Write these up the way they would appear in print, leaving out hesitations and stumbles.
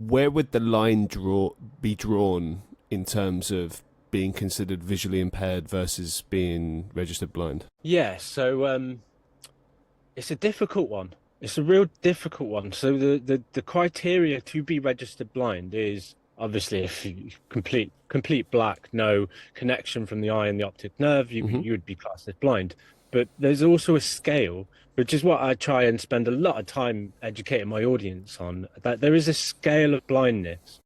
where would the line be drawn in terms of being considered visually impaired versus being registered blind? Yeah, so it's a difficult one. It's a real difficult one. So the criteria to be registered blind is obviously if you complete black, no connection from the eye and the optic nerve, Hmm. you would be classed as blind. But there's also a scale, which is what I try and spend a lot of time educating my audience on, that there is a scale of blindness,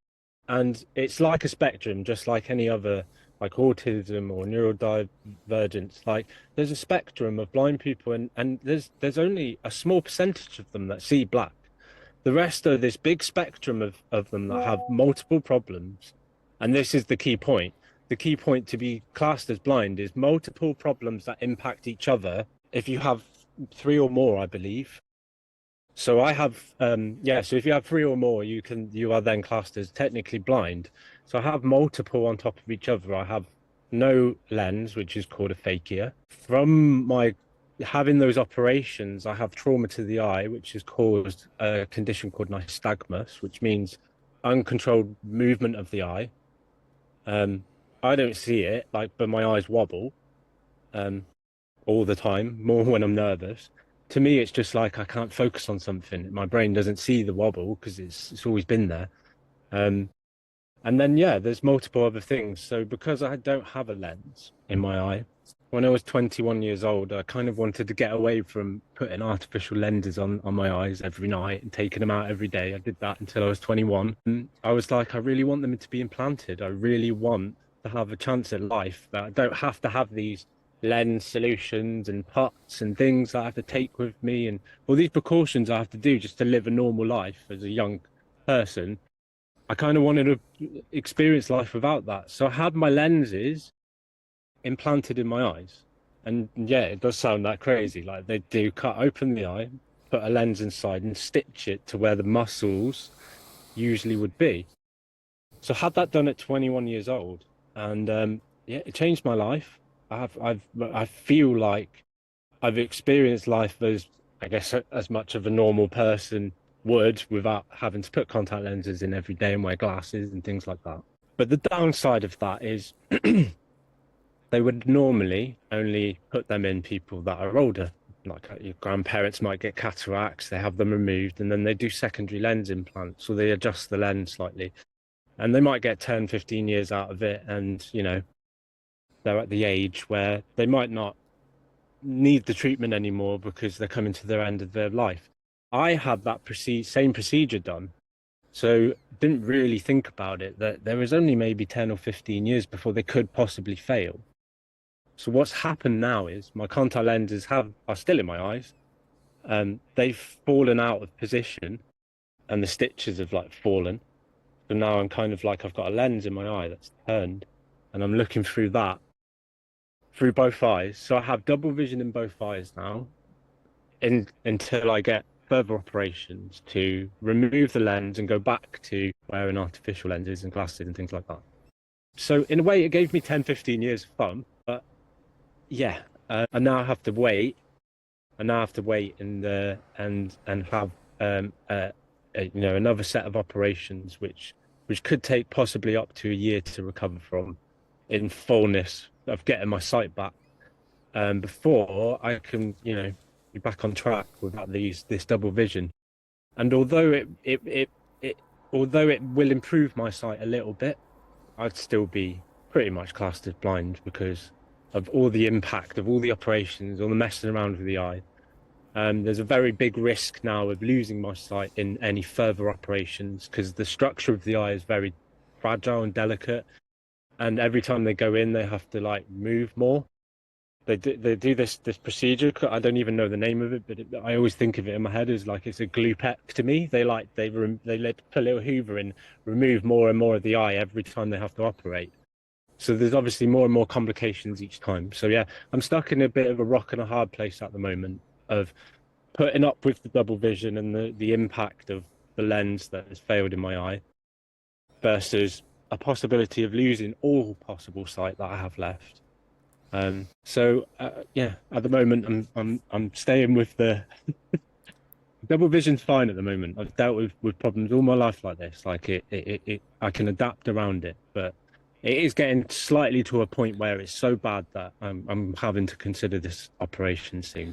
and it's like a spectrum, just like any other, like autism or neurodivergence. Like there's a spectrum of blind people, and there's only a small percentage of them that see black. The rest are this big spectrum of them that have multiple problems. And this is the key point. The key point to be classed as blind is multiple problems that impact each other. If you have three or more, I believe. So I have, yeah, so if you have three or more, you are then classed as technically blind. So I have multiple on top of each other. I have no lens, which is called aphakia. From my having those operations, I have trauma to the eye, which has caused a condition called nystagmus, which means uncontrolled movement of the eye. Um, I don't see it, like, but my eyes wobble. Um, all the time, more when I'm nervous. To me, it's just like I can't focus on something. My brain doesn't see the wobble because it's always been there. Um, and then yeah, there's multiple other things. So because I don't have a lens in my eye, when I was 21 years old, I kind of wanted to get away from putting artificial lenses on my eyes every night and taking them out every day. I did that until I was 21. And I was like, I really want them to be implanted. I really want to have a chance at life that I don't have to have these lens solutions and pots and things that I have to take with me and all these precautions I have to do just to live a normal life as a young person. I kind of wanted to experience life without that. So I had my lenses implanted in my eyes. And yeah, it does sound that crazy. Like they do cut open the eye, put a lens inside and stitch it to where the muscles usually would be. So I had that done at 21 years old. And yeah, it changed my life. I feel like I've experienced life as, I guess, as much of a normal person would without having to put contact lenses in every day and wear glasses and things like that. But the downside of that is they would normally only put them in people that are older. Like your grandparents might get cataracts, they have them removed, and then they do secondary lens implants, or they adjust the lens slightly. And they might get 10, 15 years out of it. And, you know, they're at the age where they might not need the treatment anymore because they're coming to their end of their life. I had that same procedure done, so didn't really think about it, that there was only maybe 10 or 15 years before they could possibly fail. So what's happened now is my contact lenses are still in my eyes. They've fallen out of position and the stitches have like fallen. So now I'm kind of like I've got a lens in my eye that's turned and I'm looking through that through both eyes. So I have double vision in both eyes now until I get further operations to remove the lens and go back to wearing artificial lenses and glasses and things like that. So in a way, it gave me 10, 15 years of fun, but yeah, I now have to wait. I now have to wait and have you know, another set of operations which could take possibly up to a year to recover from in fullness of getting my sight back before I can, you know, be back on track without this double vision. And although it will improve my sight a little bit, I'd still be pretty much classed as blind because of all the impact of all the operations, all the messing around with the eye. There's a very big risk now of losing my sight in any further operations because the structure of the eye is very fragile and delicate. And every time they go in, they have to like move more. They do this procedure. I don't even know the name of it, but I always think of it in my head as like it's a glupectomy. They let put a little Hoover and remove more and more of the eye every time they have to operate. So there's obviously more and more complications each time. So yeah, I'm stuck in a bit of a rock and a hard place at the moment of putting up with the double vision and the impact of the lens that has failed in my eye versus a possibility of losing all possible sight that I have left. So yeah, at the moment I'm staying with the Double vision's fine at the moment. I've dealt with problems all my life like this. Like I can adapt around it, but it is getting slightly to a point where it's so bad that I'm having to consider this operation soon.